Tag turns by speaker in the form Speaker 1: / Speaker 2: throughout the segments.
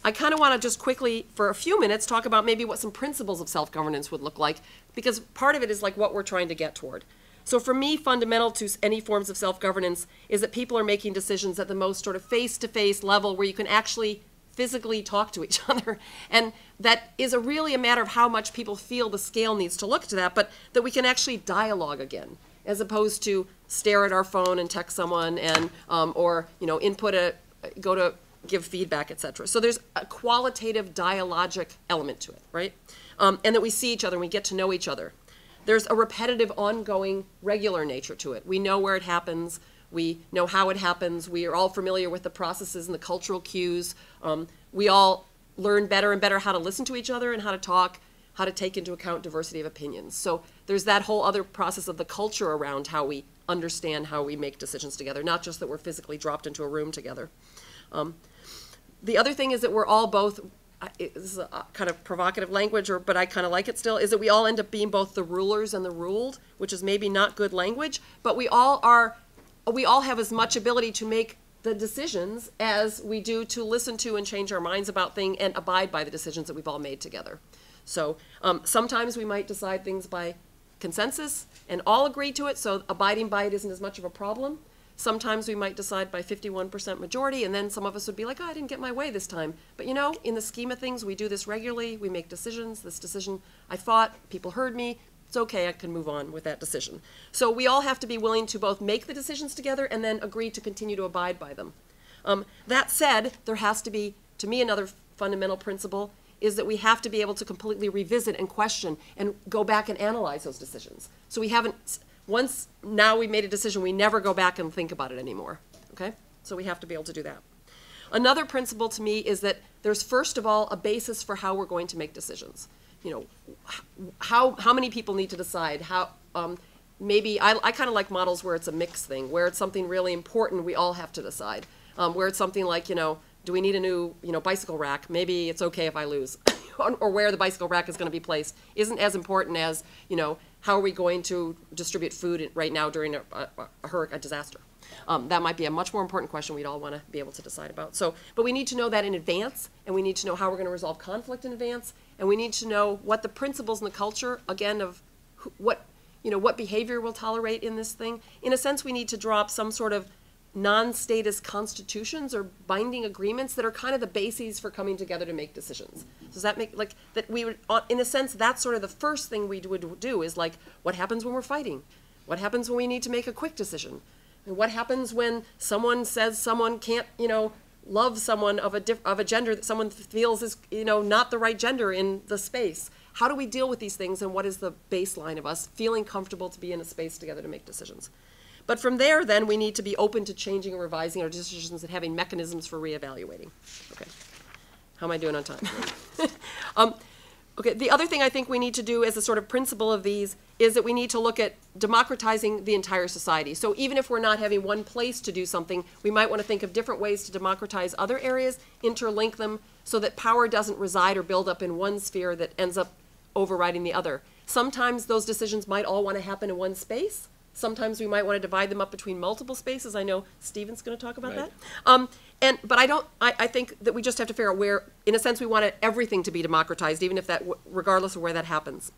Speaker 1: I kind of want to just quickly, for a few minutes, talk about maybe what some principles of self-governance would look like, because part of it is like what we're trying to get toward. So for me, fundamental to any forms of self-governance is that people are making decisions at the most sort of face-to-face level where you can actually physically talk to each other. And that is really a matter of how much people feel the scale needs to look to that, but that we can actually dialogue again, as opposed to stare at our phone and text someone and, or, go to give feedback, etc. So there's a qualitative dialogic element to it, right? And that we see each other and we get to know each other. There's a repetitive, ongoing, regular nature to it. We know where it happens. We know how it happens. We are all familiar with the processes and the cultural cues. We all learn better and better how to listen to each other and how to talk, how to take into account diversity of opinions. So there's that whole other process of the culture around how we understand how we make decisions together, not just that we're physically dropped into a room together. The other thing is that we're all both, this is a kind of provocative language, but I kind of like it still, is that we all end up being both the rulers and the ruled, which is maybe not good language, but we all have as much ability to make the decisions as we do to listen to and change our minds about things and abide by the decisions that we've all made together. So sometimes we might decide things by consensus and all agree to it, so abiding by it isn't as much of a problem. Sometimes we might decide by 51% majority, and then some of us would be like, oh, I didn't get my way this time. But in the scheme of things, we do this regularly. We make decisions. This decision, I fought, people heard me. It's okay, I can move on with that decision. So we all have to be willing to both make the decisions together and then agree to continue to abide by them. That said, there has to be, to me, another fundamental principle is that we have to be able to completely revisit and question and go back and analyze those decisions. So we haven't, once now we made a decision, we never go back and think about it anymore, okay? So we have to be able to do that. Another principle to me is that there's first of all a basis for how we're going to make decisions. How many people need to decide, how, maybe, I kind of like models where it's a mixed thing, where it's something really important we all have to decide, where it's something like, do we need a new, bicycle rack? Maybe it's okay if I lose. Or where the bicycle rack is going to be placed isn't as important as, how are we going to distribute food right now during a disaster? That might be a much more important question we'd all want to be able to decide about. So, but we need to know that in advance, and we need to know how we're going to resolve conflict in advance, and we need to know what the principles in the culture, again, of what behavior we'll tolerate in this thing. In a sense, we need to draw up some sort of non-status constitutions or binding agreements that are kind of the bases for coming together to make decisions. Does that make, like, that we would, in a sense, that's sort of the first thing we would do is like, what happens when we're fighting? What happens when we need to make a quick decision? And what happens when someone says someone can't, love someone of a gender that someone feels is, not the right gender in the space? How do we deal with these things, and what is the baseline of us feeling comfortable to be in a space together to make decisions? But from there, then, we need to be open to changing and revising our decisions and having mechanisms for reevaluating. Okay. How am I doing on time? Okay, the other thing I think we need to do as a sort of principle of these is that we need to look at democratizing the entire society. So even if we're not having one place to do something, we might want to think of different ways to democratize other areas, interlink them, so that power doesn't reside or build up in one sphere that ends up overriding the other. Sometimes those decisions might all want to happen in one space. Sometimes we might want to divide them up between multiple spaces. I know Stephen's going to talk about that. But I think that we just have to figure out where, in a sense, we want everything to be democratized, even if that, regardless of where that happens.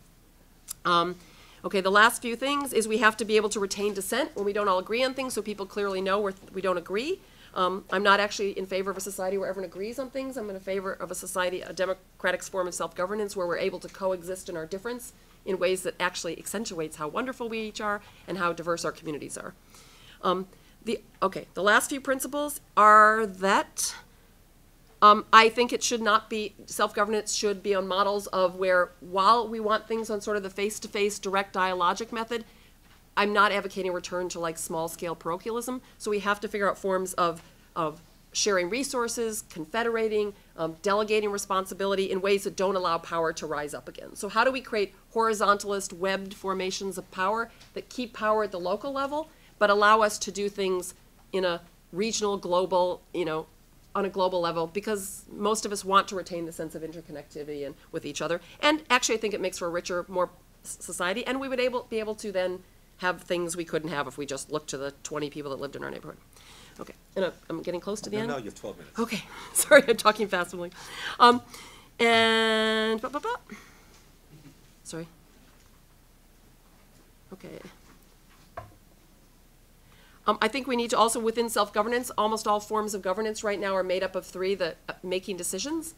Speaker 1: Okay, the last few things is we have to be able to retain dissent when we don't all agree on things, so people clearly know we don't agree. I'm not actually in favor of a society where everyone agrees on things. I'm in favor of a society, a democratic form of self-governance where we're able to coexist in our difference in ways that actually accentuates how wonderful we each are and how diverse our communities are. The last few principles are that I think it should not be, self-governance should be on models of where, while we want things on sort of the face-to-face direct dialogic method, I'm not advocating return to like small-scale parochialism. So we have to figure out forms of sharing resources, confederating, delegating responsibility in ways that don't allow power to rise up again. So how do we create horizontalist, webbed formations of power that keep power at the local level, but allow us to do things in a regional, global, on a global level, because most of us want to retain the sense of interconnectivity and with each other. And actually, I think it makes for a richer, more society, and we would be able to then have things we couldn't have if we just looked to the 20 people that lived in our neighborhood. Okay, and I'm getting close to the end.
Speaker 2: No, you have 12 minutes.
Speaker 1: Okay, sorry, I'm talking fast. I'm like, and sorry. Okay. I think we need to also, within self-governance, almost all forms of governance right now are made up of three: the making decisions,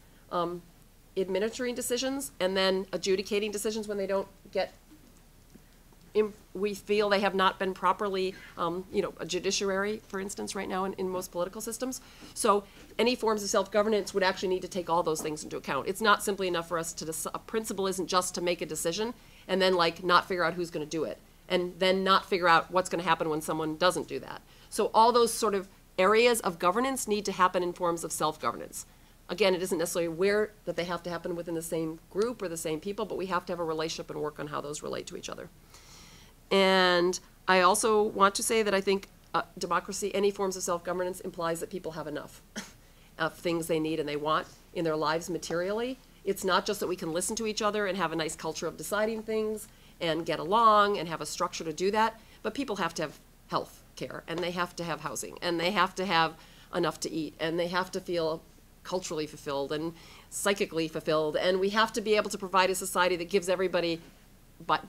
Speaker 1: administering decisions, and then adjudicating decisions when they don't get. We feel they have not been properly, a judiciary, for instance, right now in most political systems. So any forms of self-governance would actually need to take all those things into account. It's not simply enough for us to decide. A principle isn't just to make a decision and then not figure out who's going to do it, and then not figure out what's going to happen when someone doesn't do that. So all those sort of areas of governance need to happen in forms of self-governance. Again, it isn't necessarily that they have to happen within the same group or the same people, but we have to have a relationship and work on how those relate to each other. And I also want to say that I think democracy, any forms of self-governance, implies that people have enough of things they need and they want in their lives materially. It's not just that we can listen to each other and have a nice culture of deciding things and get along and have a structure to do that, but people have to have health care, and they have to have housing, and they have to have enough to eat, and they have to feel culturally fulfilled and psychically fulfilled, and we have to be able to provide a society that gives everybody,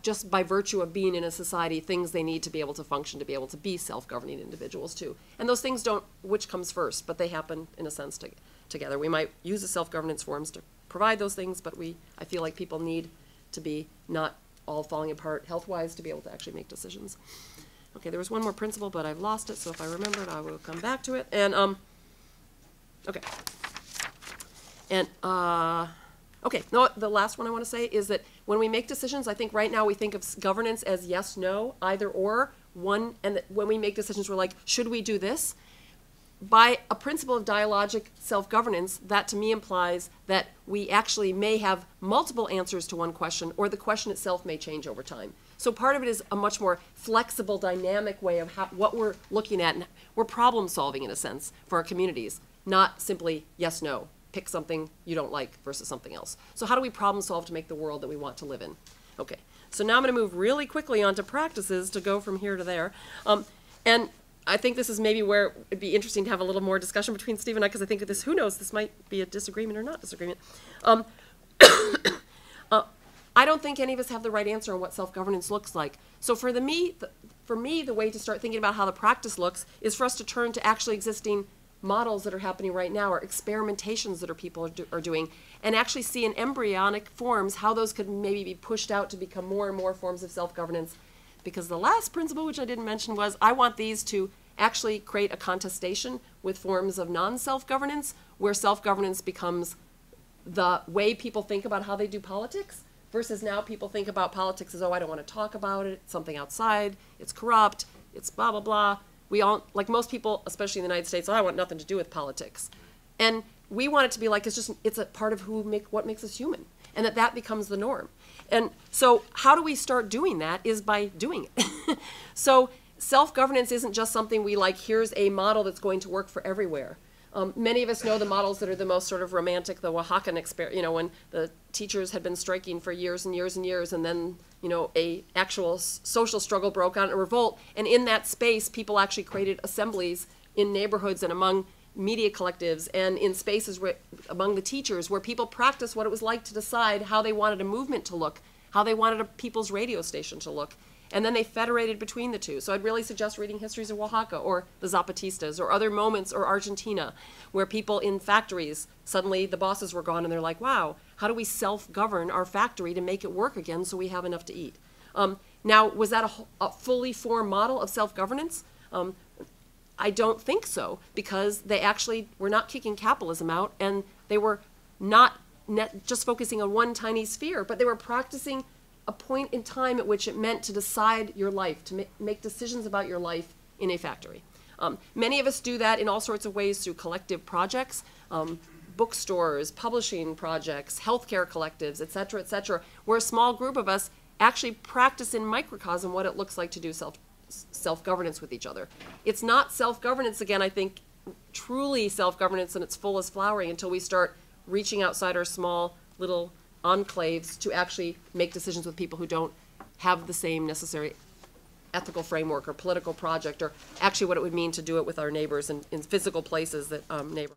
Speaker 1: just by virtue of being in a society, things they need to be able to function, to be able to be self-governing individuals too. And those things don't, which comes first, but they happen in a sense together. We might use the self-governance forms to provide those things, but I feel like people need to be not all falling apart health-wise to be able to actually make decisions. Okay, there was one more principle, but I've lost it, so if I remember it, I will come back to it. And, okay. And, okay, no, the last one I want to say is that when we make decisions, I think right now we think of governance as yes, no, either or, one, and when we make decisions, we're like, should we do this? By a principle of dialogic self-governance, that to me implies that we actually may have multiple answers to one question, or the question itself may change over time. So part of it is a much more flexible, dynamic way of what we're looking at, and we're problem solving in a sense for our communities, not simply yes, no, pick something you don't like versus something else. So how do we problem solve to make the world that we want to live in? Okay, so now I'm going to move really quickly on to practices to go from here to there. And I think this is maybe where it'd be interesting to have a little more discussion between Steve and I, because I think this, who knows, this might be a disagreement or not disagreement. I don't think any of us have the right answer on what self-governance looks like. So for me, the way to start thinking about how the practice looks is for us to turn to actually existing models that are happening right now, or experimentations that people are doing, and actually see in embryonic forms how those could maybe be pushed out to become more and more forms of self-governance. Because the last principle, which I didn't mention, was I want these to actually create a contestation with forms of non-self-governance, where self-governance becomes the way people think about how they do politics, versus now people think about politics as, oh, I don't want to talk about it, it's something outside, it's corrupt, it's blah, blah, blah. We all, like most people, especially in the United States, oh, I want nothing to do with politics. And we want it to be like, it's a part of what makes us human, and that becomes the norm. And so how do we start doing that is by doing it. So self-governance isn't just something we like, here's a model that's going to work for everywhere. Many of us know the models that are the most sort of romantic, the Oaxacan experience, when the teachers had been striking for years and years and years, and then, a actual social struggle broke out in a revolt. And in that space, people actually created assemblies in neighborhoods and among media collectives and in spaces among the teachers, where people practiced what it was like to decide how they wanted a movement to look, how they wanted a people's radio station to look. And then they federated between the two. So I'd really suggest reading histories of Oaxaca or the Zapatistas or other moments, or Argentina, where people in factories, suddenly the bosses were gone and they're like, wow, how do we self-govern our factory to make it work again so we have enough to eat? Now, was that a fully formed model of self-governance? I don't think so, because they actually were not kicking capitalism out, and they were not just focusing on one tiny sphere, but they were practicing a point in time at which it meant to decide your life, to make decisions about your life in a factory. Many of us do that in all sorts of ways through collective projects, bookstores, publishing projects, healthcare collectives, et cetera, where a small group of us actually practice in microcosm what it looks like to do self-governance with each other. It's not self-governance, again, I think, truly self-governance in its fullest flowering until we start reaching outside our small little enclaves to actually make decisions with people who don't have the same necessary ethical framework or political project, or actually what it would mean to do it with our neighbors in physical places that neighbor.